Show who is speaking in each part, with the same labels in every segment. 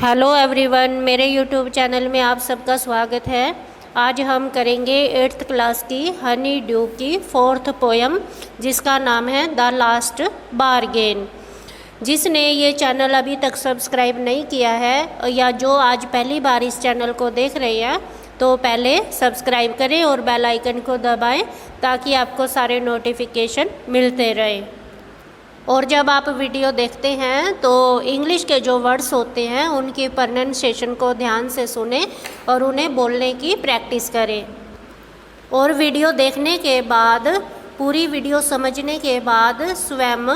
Speaker 1: Hello everyone, मेरे YouTube channel में आप सबका स्वागत है। आज हम करेंगे 8th क्लास की हनी ड्यू की 4th पोयम, जिसका नाम है द लास्ट बारगेन। जिसने ये चैनल अभी तक सब्सक्राइब नहीं किया है या जो आज पहली बार इस चैनल को देख रहे हैं तो पहले सब्सक्राइब करें और बेल आइकन को दबाएं ताकि आपको सारे नोटिफिकेशन मिलते रहें। और जब आप वीडियो देखते हैं तो इंग्लिश के जो वर्ड्स होते हैं उनकी प्रोनाउंसिएशन को ध्यान से सुने और उन्हें बोलने की प्रैक्टिस करें। और वीडियो देखने के बाद, पूरी वीडियो समझने के बाद स्वयं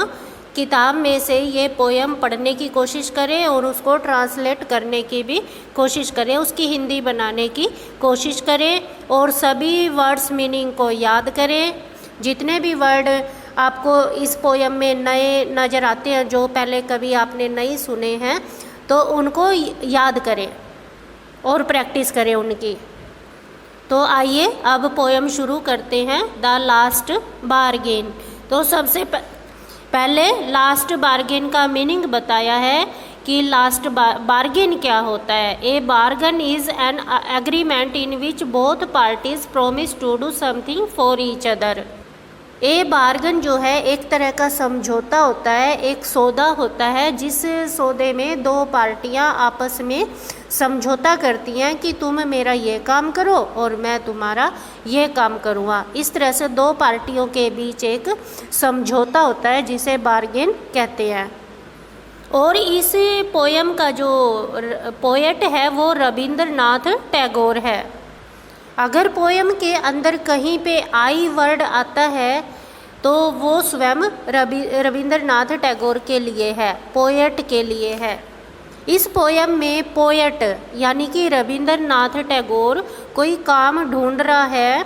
Speaker 1: किताब में से ये पोयम पढ़ने की कोशिश करें और उसको ट्रांसलेट करने की भी कोशिश करें, उसकी हिंदी बनाने की कोशिश करें और सभी वर्ड्स मीनिंग को याद करें। जितने भी वर्ड आपको इस पोयम में नए नज़र आते हैं, जो पहले कभी आपने नहीं सुने हैं, तो उनको याद करें और प्रैक्टिस करें उनकी। तो आइए अब पोयम शुरू करते हैं, द लास्ट बारगेन। तो सबसे पहले लास्ट बारगेन का मीनिंग बताया है कि लास्ट बारगेन क्या होता है। A bargain is an agreement in which both parties promise to do something for each other. A bargain जो है एक तरह का समझौता होता है, एक सौदा होता है, जिस सौदे में दो पार्टियां आपस में समझौता करती हैं कि तुम मेरा ये काम करो और मैं तुम्हारा ये काम करूँगा। इस तरह से दो पार्टियों के बीच एक समझौता होता है जिसे बारगेन कहते हैं। और इस पोयम का जो पोएट है वो रविंद्रनाथ टैगोर है। अगर पोयम के अंदर कहीं पे आई वर्ड आता है तो वो स्वयं रविंद्रनाथ टैगोर के लिए है, पोएट के लिए है। इस पोयम में पोएट यानी कि रविंद्रनाथ टैगोर कोई काम ढूंढ रहा है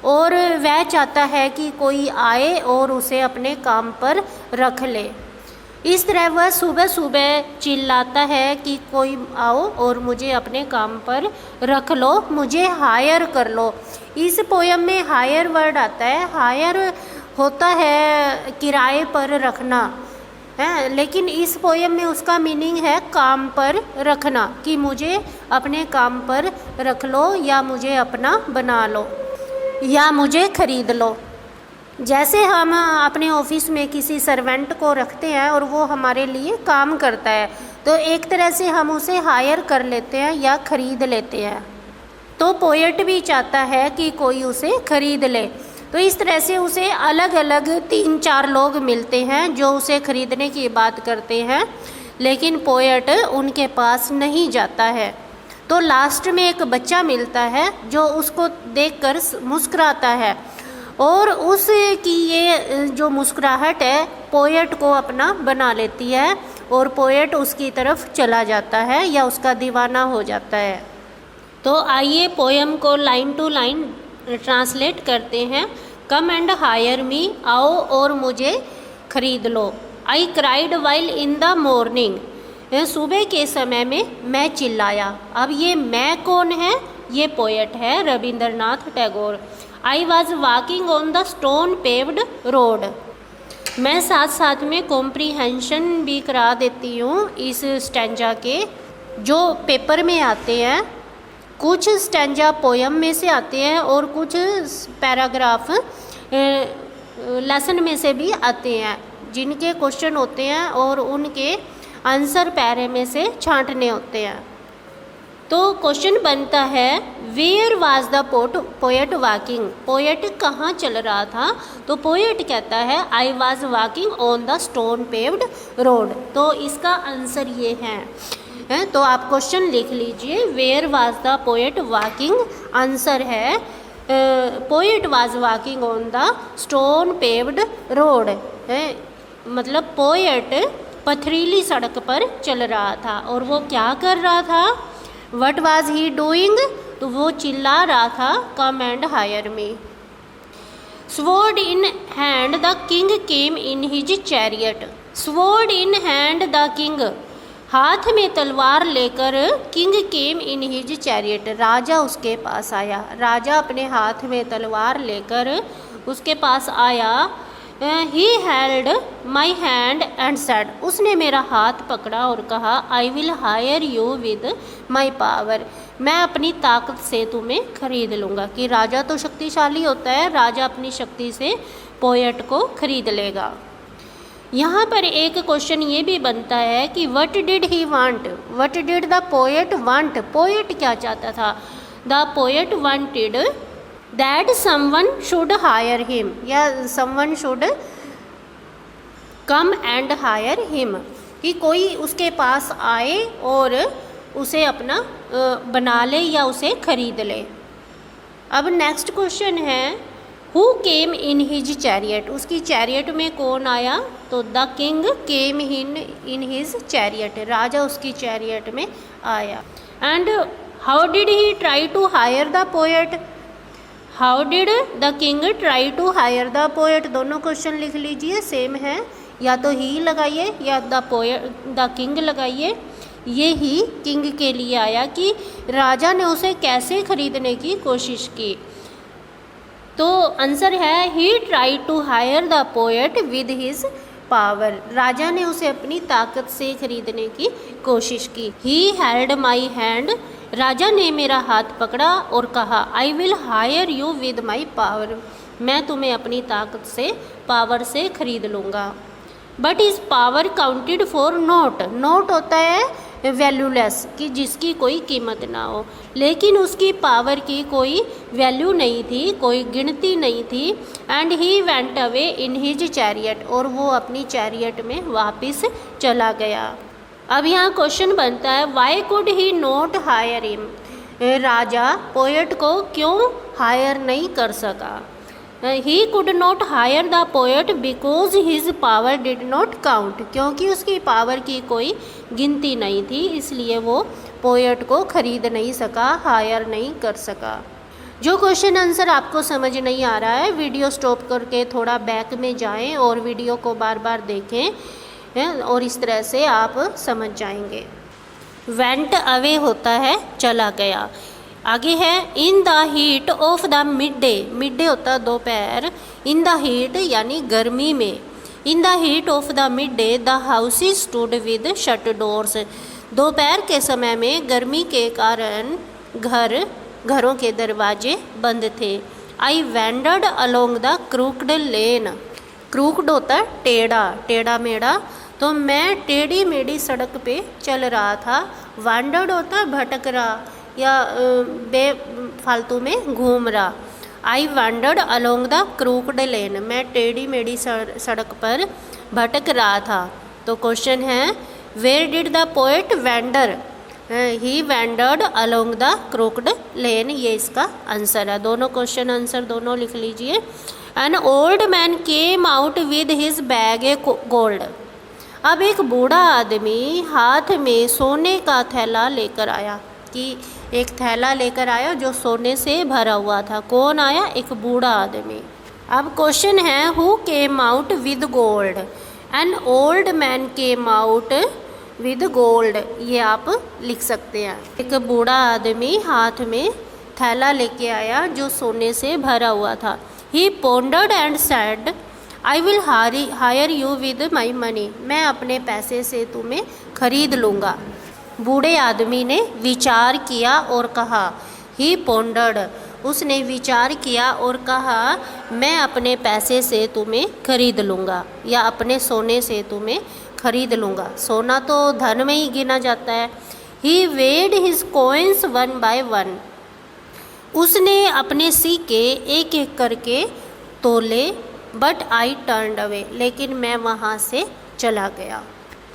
Speaker 1: और वह चाहता है कि कोई आए और उसे अपने काम पर रख ले। इस तरह वह सुबह सुबह चिल्लाता है कि कोई आओ और मुझे अपने काम पर रख लो, मुझे हायर कर लो। इस पोयम में हायर वर्ड आता है। हायर होता है किराए पर रखना है, लेकिन इस पोयम में उसका मीनिंग है काम पर रखना, कि मुझे अपने काम पर रख लो या मुझे अपना बना लो या मुझे खरीद लो। जैसे हम अपने ऑफिस में किसी सर्वेंट को रखते हैं और वो हमारे लिए काम करता है, तो एक तरह से हम उसे हायर कर लेते हैं या ख़रीद लेते हैं। तो पोएट भी चाहता है कि कोई उसे ख़रीद ले। तो इस तरह से उसे अलग अलग 3-4 लोग मिलते हैं जो उसे ख़रीदने की बात करते हैं, लेकिन पोएट उनके पास नहीं जाता है। तो लास्ट में एक बच्चा मिलता है जो उसको देखकर मुस्कुराता है और उसकी ये जो मुस्कुराहट है पोएट को अपना बना लेती है और पोएट उसकी तरफ चला जाता है या उसका दीवाना हो जाता है। तो आइए पोयम को लाइन टू लाइन ट्रांसलेट करते हैं। कम एंड हायर मी, आओ और मुझे खरीद लो। I cried while in the morning, सुबह के समय में मैं चिल्लाया। अब ये मैं कौन है? ये पोएट है Rabindranath Tagore. I was walking on the stone paved road. मैं साथ साथ में कॉम्प्रीहेंशन भी करा देती हूँ इस स्टैंजा के जो पेपर में आते हैं। कुछ स्टैंजा पोयम में से आते हैं और कुछ पैराग्राफ लेसन में से भी आते हैं, जिनके क्वेश्चन होते हैं और उनके आंसर पैरे में से छांटने होते हैं। तो क्वेश्चन बनता है, where was the poet walking? Poet कहाँ चल रहा था? तो पोएट कहता है I was walking on the stone paved road. तो इसका आंसर ये है। तो आप क्वेश्चन लिख लीजिए, where was the poet walking. Answer है poet was walking on the stone paved road. मतलब पोएट पथरीली सड़क पर चल रहा था और वो क्या कर रहा था? What was he doing? तो वो चिल्ला रहा था, come and hire me. Sword in hand the king came in his chariot. Sword in hand the king, हाथ में तलवार लेकर king came in his chariot, राजा उसके पास आया। राजा अपने हाथ में तलवार लेकर उसके पास आया। He held my hand and said, उसने मेरा हाथ पकड़ा और कहा आई will hire you with my power, मैं अपनी ताकत से तुम्हें खरीद लूँगा। कि राजा तो शक्तिशाली होता है, राजा अपनी शक्ति से पोएट को खरीद लेगा। यहाँ पर एक क्वेश्चन ये भी बनता है कि what did he want, what did the poet want, poet क्या चाहता था। The poet wanted that someone should hire him, या someone should come and hire him, कि कोई उसके पास आए और उसे अपना बना ले या उसे खरीद ले। अब नेक्स्ट क्वेश्चन है who came in his chariot, उसकी चैरियट में कौन आया। तो the king came in his chariot, राजा उसकी चैरियट में आया। And how did he try to hire the poet, how did the king try to hire the poet, दोनों क्वेश्चन लिख लीजिए, सेम है, या तो ही लगाइए या द किंग लगाइए। ये ही किंग के लिए आया कि राजा ने उसे कैसे खरीदने की कोशिश की। तो आंसर है he try to hire the poet with his power, राजा ने उसे अपनी ताकत से खरीदने की कोशिश की। ही हेल्ड माई हैंड, राजा ने मेरा हाथ पकड़ा और कहा आई will hire you with my power, मैं तुम्हें अपनी ताकत से पावर से खरीद लूँगा। But is power counted for note, note होता है वैल्यूलेस, कि जिसकी कोई कीमत ना हो, लेकिन उसकी पावर की कोई वैल्यू नहीं थी, कोई गिनती नहीं थी। And he went away in his chariot, और वो अपनी चैरियट में वापस चला गया। अब यहाँ क्वेश्चन बनता है why could he not hire him, राजा पोएट को क्यों हायर नहीं कर सका। He could not hire the poet because his power did not count, क्योंकि उसकी पावर की कोई गिनती नहीं थी, इसलिए वो पोएट को खरीद नहीं सका, हायर नहीं कर सका। जो क्वेश्चन आंसर आपको समझ नहीं आ रहा है, वीडियो स्टॉप करके थोड़ा बैक में जाएं और वीडियो को बार बार देखें, और इस तरह से आप समझ जाएंगे। वेंट अवे होता है चला गया। आगे है in the heat of the mid day, mid day होता है दोपहर, इन द हीट यानी गर्मी में, in the heat of the mid day the houses stood with shut doors, दोपहर के समय में गर्मी के कारण घरों के दरवाजे बंद थे। आई वेंडर्ड अलोंग द क्रूकड लेन, क्रूकड होता है टेढ़ा, टेढ़ा मेढ़ा, तो मैं टेढ़ी मेढ़ी सड़क पे चल रहा था। वेंडर्ड होता है भटक रहा या बेफालतू में घूम रहा। आई वैंडर्ड अलोंग द क्रूकड लेन, मैं टेढ़ी मेढ़ी सड़क पर भटक रहा था। तो क्वेश्चन है where did the poet wander, he wandered along the crooked lane, ये इसका आंसर है। दोनों क्वेश्चन आंसर दोनों लिख लीजिए। An old man came out with his bag A gold, अब एक बूढ़ा आदमी हाथ में सोने का थैला लेकर आया, कि एक थैला लेकर आया जो सोने से भरा हुआ था। कौन आया? एक बूढ़ा आदमी। अब क्वेश्चन है who came out with gold, an old man came out with gold, ये आप लिख सकते हैं। एक बूढ़ा आदमी हाथ में थैला लेके आया जो सोने से भरा हुआ था। He pondered and said I will hire you with my money, मैं अपने पैसे से तुम्हें खरीद लूँगा। बूढ़े आदमी ने विचार किया और कहा, ही पोंडर्ड, उसने विचार किया और कहा मैं अपने पैसे से तुम्हें खरीद लूँगा या अपने सोने से तुम्हें खरीद लूँगा। सोना तो धन में ही गिना जाता है। He weighed his coins one by one, उसने अपने सिक्के एक एक करके तोले। बट आई टर्न्ड अवे, लेकिन मैं वहाँ से चला गया,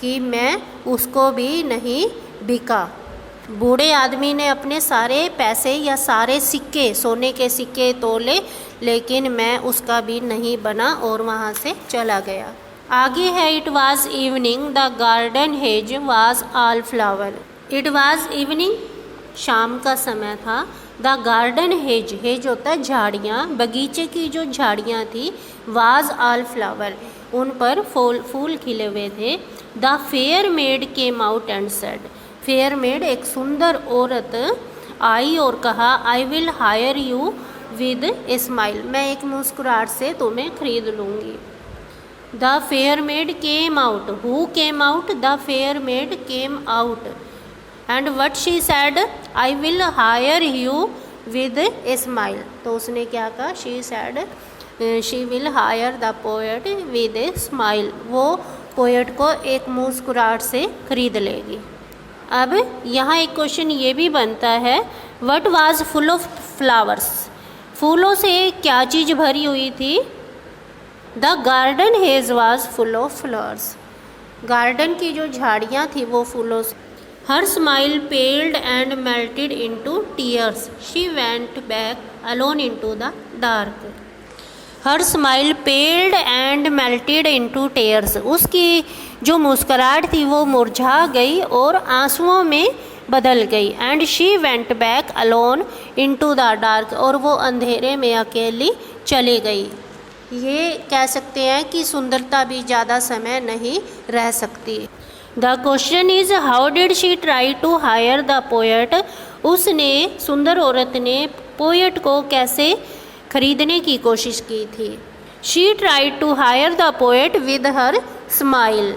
Speaker 1: कि मैं उसको भी नहीं बिका। बूढ़े आदमी ने अपने सारे पैसे या सारे सिक्के, सोने के सिक्के तोले, लेकिन मैं उसका भी नहीं बना और वहाँ से चला गया। आगे है it was evening the garden hedge was all flower, it was evening, शाम का समय था। द गार्डन हेज, हेज होता है झाड़ियाँ, बगीचे की जो झाड़ियाँ थी, वाज ऑल फ्लावर, उन पर फूल खिले हुए थे। The fair made came out and said, fair made एक सुंदर औरत आई और कहा आई will hire you with a smile, मैं एक मुस्कुराहट से तुम्हें खरीद लूँगी। The fair made came out, who came out, the fair made came out. And what she said, I will hire you with a smile. तो उसने क्या कहा, she said she will hire the poet with a smile, वो poet को एक मुस्कुराहट से खरीद लेगी। अब यहाँ एक क्वेश्चन ये भी बनता है, what was full of flowers, फूलों से क्या चीज़ भरी हुई थी। The garden hedge was full of flowers, garden की जो झाड़ियाँ थी वो फूलों से। Her smile पेल्ड and melted into tears, she went back alone into the dark. Her smile पेल्ड and melted into tears, उसकी जो मुस्कुराहट थी वो मुरझा गई और आंसुओं में बदल गई। And she went back alone into the dark, और वो अंधेरे में अकेली चली गई। ये कह सकते हैं कि सुंदरता भी ज़्यादा समय नहीं रह सकती। The question is how did she try to hire the poet, उसने, सुंदर औरत ने पोएट को कैसे खरीदने की कोशिश की थी। She try to hire the poet with her smile.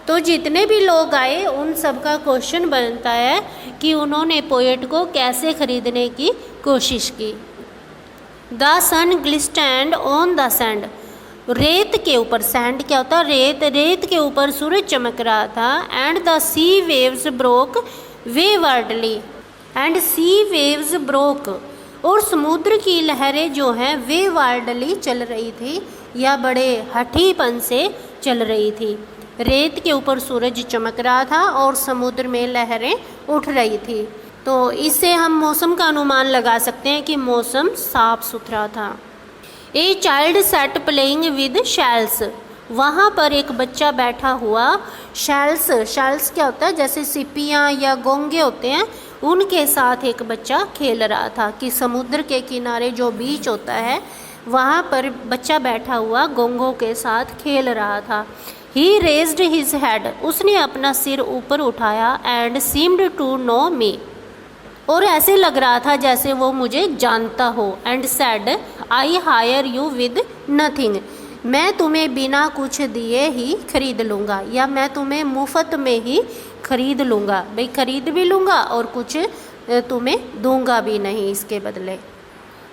Speaker 1: तो जितने भी लोग आए उन सब का क्वेश्चन बनता है कि उन्होंने पोएट को कैसे खरीदने की कोशिश की। The sun glistened on the sand, रेत के ऊपर, सैंड क्या होता है, रेत, रेत के ऊपर सूरज चमक रहा था। And the sea waves broke waywardly, and sea waves broke, और समुद्र की लहरें जो हैं वेवर्डली चल रही थी या बड़े हठीपन से चल रही थी। रेत के ऊपर सूरज चमक रहा था और समुद्र में लहरें उठ रही थी। तो इससे हम मौसम का अनुमान लगा सकते हैं कि मौसम साफ सुथरा था। A child set playing with shells, वहाँ पर एक बच्चा बैठा हुआ, शेल्स, शेल्स क्या होता है, जैसे सिपियाँ या गोंगे होते हैं, उनके साथ एक बच्चा खेल रहा था। कि समुद्र के किनारे जो बीच होता है वहाँ पर बच्चा बैठा हुआ गोंगों के साथ खेल रहा था। ही रेज्ड हिज हेड, उसने अपना सिर ऊपर उठाया। एंड सीम्ड टू नो मी, और ऐसे लग रहा था जैसे वो मुझे जानता हो। And said I hire you with nothing, मैं तुम्हें बिना कुछ दिए ही खरीद लूँगा, या मैं तुम्हें मुफ्त में ही खरीद लूँगा। भाई खरीद भी लूँगा और कुछ तुम्हें दूंगा भी नहीं इसके बदले।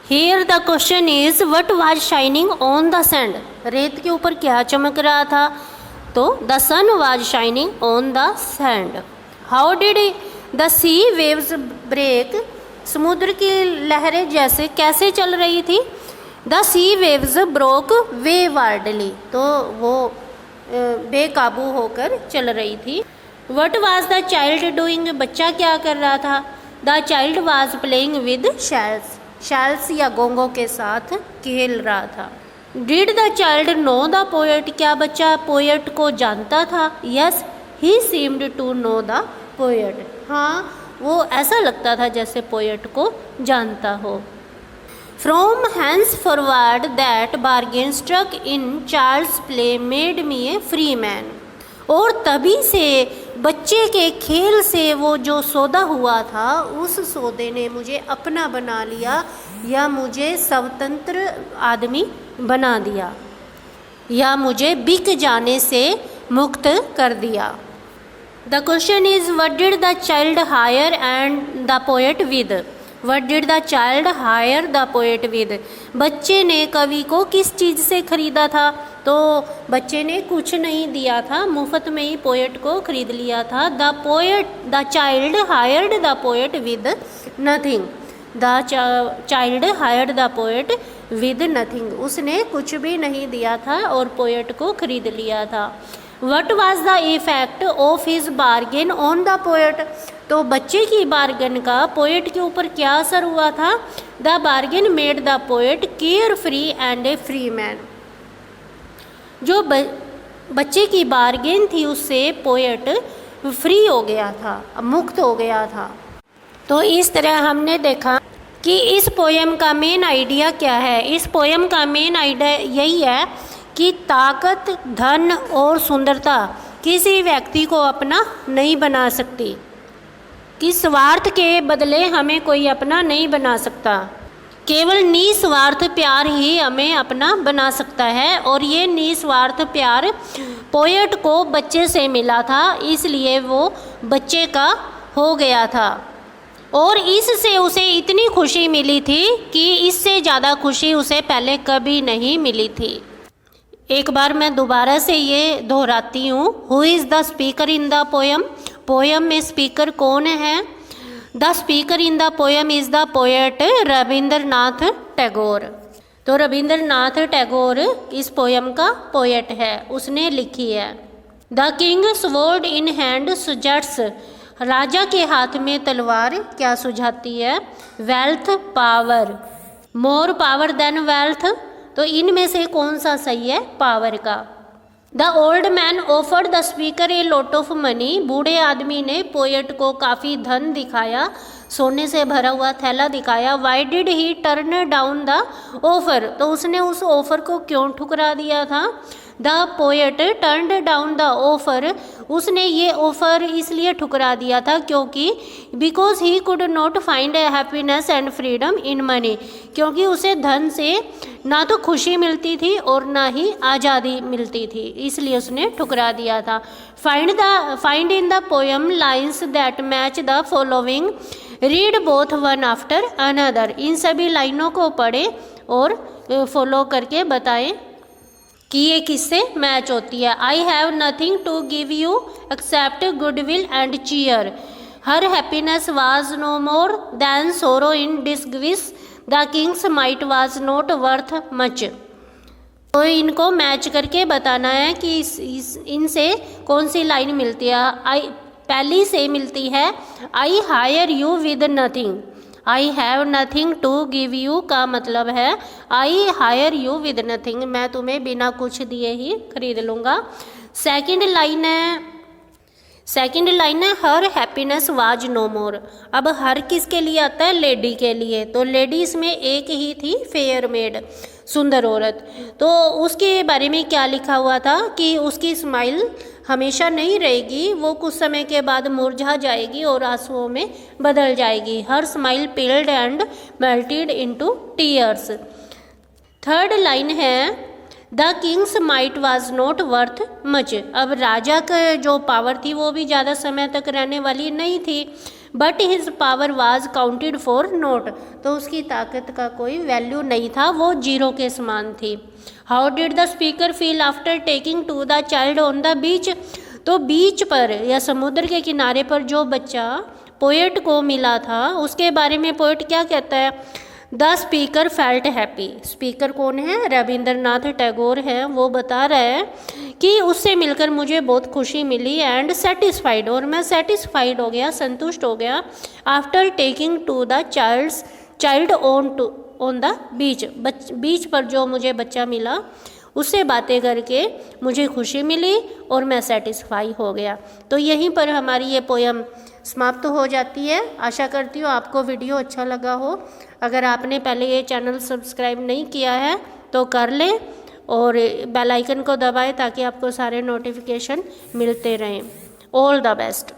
Speaker 1: Here the question is what was shining on the sand, रेत के ऊपर क्या चमक रहा था। तो the sun was shining on the sand. How did the sea waves break, समुद्र की लहरें जैसे कैसे चल रही थी। The sea waves broke waywardly, तो वो बेकाबू होकर चल रही थी। What was the child doing, बच्चा क्या कर रहा था। The child was playing with shells, shells या गोंगों के साथ खेल रहा था। Did the child know the poet, क्या बच्चा पोएट को जानता था। Yes he seemed to know the poet, हाँ वो ऐसा लगता था जैसे पोएट को जानता हो। From henceforward that bargain struck in Charles play made me a free man, और तभी से बच्चे के खेल से वो जो सौदा हुआ था उस सौदे ने मुझे अपना बना लिया, या मुझे स्वतंत्र आदमी बना दिया, या मुझे बिक जाने से मुक्त कर दिया। The question is what did the child hire and the poet with, what did the child hire the poet with, बच्चे ने कवि को किस चीज़ से खरीदा था। तो बच्चे ने कुछ नहीं दिया था, मुफ्त में ही पोएट को खरीद लिया था। The child hired the poet with nothing, the child hired the poet with nothing, उसने कुछ भी नहीं दिया था और पोएट को खरीद लिया था। What was the effect of his bargain on the poet, तो बच्चे की बार्गेन का पोएट के ऊपर क्या असर हुआ था। The bargain made the poet care free and A free man, जो बच्चे की बार्गेन थी उससे पोएट फ्री हो गया था, मुक्त हो गया था। तो इस तरह हमने देखा कि इस पोयम का मेन आइडिया क्या है। इस पोयम का मेन आइडिया यही है कि ताकत, धन और सुंदरता किसी व्यक्ति को अपना नहीं बना सकती, कि स्वार्थ के बदले हमें कोई अपना नहीं बना सकता, केवल निस्वार्थ प्यार ही हमें अपना बना सकता है, और ये निस्वार्थ प्यार पोएट को बच्चे से मिला था, इसलिए वो बच्चे का हो गया था। और इससे उसे इतनी खुशी मिली थी कि इससे ज़्यादा खुशी उसे पहले कभी नहीं मिली थी। एक बार मैं दोबारा से ये दोहराती हूँ। Who is the speaker in the poem? Poem में स्पीकर कौन है? The speaker in the poem is the poet Rabindranath Tagore. तो रविंद्रनाथ टैगोर इस पोयम का पोएट है, उसने लिखी है। The king sword in hand suggests, राजा के हाथ में तलवार क्या सुझाती है? Wealth power, more power than wealth. तो इनमें से कौन सा सही है पावर का? The old man offered the speaker a lot of money, बूढ़े आदमी ने पोएट को काफ़ी धन दिखाया, सोने से भरा हुआ थैला दिखाया। Why did he turn down the offer, तो उसने उस ऑफर को क्यों ठुकरा दिया था? The poet turned down the offer, उसने ये ऑफर इसलिए ठुकरा दिया था क्योंकि because he could not find happiness and freedom in money, क्योंकि उसे धन से ना तो खुशी मिलती थी और ना ही आज़ादी मिलती थी, इसलिए उसने ठुकरा दिया था। Find in the poem lines that match the following, read both one after another. इन सभी लाइनों को पढ़ें और फॉलो करके बताएं कि ये किससे मैच होती है। I have nothing to give you except goodwill and cheer, her happiness was no more than sorrow in disguise, the king's might was not worth much. तो इनको मैच करके बताना है कि इनसे कौन सी लाइन मिलती है। पहली से मिलती है I hire you with nothing, I have nothing to give you का मतलब है I hire you with nothing, मैं तुम्हें बिना कुछ दिए ही खरीद लूँगा। सेकंड लाइन है हर हैप्पीनेस वाज नो मोर। अब हर किसके लिए आता है? लेडी के लिए। तो लेडी इसमें एक ही थी, फेयर मेड, सुंदर औरत। तो उसके बारे में क्या लिखा हुआ था कि उसकी स्माइल हमेशा नहीं रहेगी, वो कुछ समय के बाद मुरझा जाएगी और आंसुओं में बदल जाएगी। Her smile peeled and melted into tears. Third line है the king's might was not worth much. अब राजा का जो पावर थी वो भी ज़्यादा समय तक रहने वाली नहीं थी, but his power was counted for not, तो उसकी ताकत का कोई वैल्यू नहीं था, वो जीरो के समान थी। How did the speaker feel after taking to the child on the beach, तो बीच पर या समुद्र के किनारे पर जो बच्चा पोएट को मिला था उसके बारे में पोएट क्या कहता है? The speaker felt happy. Speaker कौन है? रविंद्रनाथ टैगोर है। वो बता रहा है कि उससे मिलकर मुझे बहुत खुशी मिली एंड सेटिस्फाइड, और मैं सेटिस्फाइड हो गया, संतुष्ट हो गया। After taking to the child on the beach पर जो मुझे बच्चा मिला उससे बातें करके मुझे खुशी मिली और मैं सेटिस्फाई हो गया। तो यहीं पर हमारी ये पोयम समाप्त हो जाती है। आशा करती हूँ आपको वीडियो अच्छा लगा हो। अगर आपने पहले ये चैनल सब्सक्राइब नहीं किया है तो कर लें और बेल आइकन को दबाएं ताकि आपको सारे नोटिफिकेशन मिलते रहें। All the best.